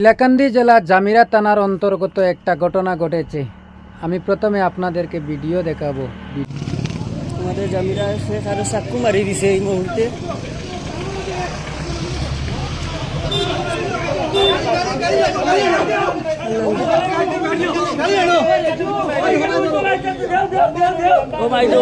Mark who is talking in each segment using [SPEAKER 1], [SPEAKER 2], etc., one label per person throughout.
[SPEAKER 1] হাইলাকান্দি জেলা জামিরা থানার অন্তর্গত একটা ঘটনা ঘটেছে। আমি প্রথমে আপনাদেরকে ভিডিও দেখাবো।
[SPEAKER 2] আমাদের জামিরা শেখ আরো চাক্কু মারি দিছে এই মুহূর্তে। ও ভাই তো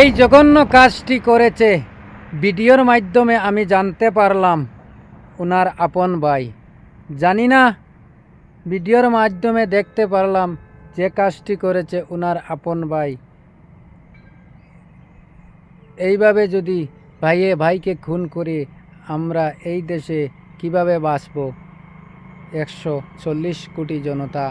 [SPEAKER 1] এই জঘন্য কাজটি করেছে ভিডিওর মাধ্যমে আমি জানতে পারলাম ওনার আপন ভাই। জানি না, ভিডিওর মাধ্যমে দেখতে পারলাম যে কাজটি করেছে ওনার আপন ভাই। এইভাবে যদি ভাইয়ে ভাইকে খুন করে আমরা এই দেশে কিভাবে বাঁচব? 140 কোটি জনতা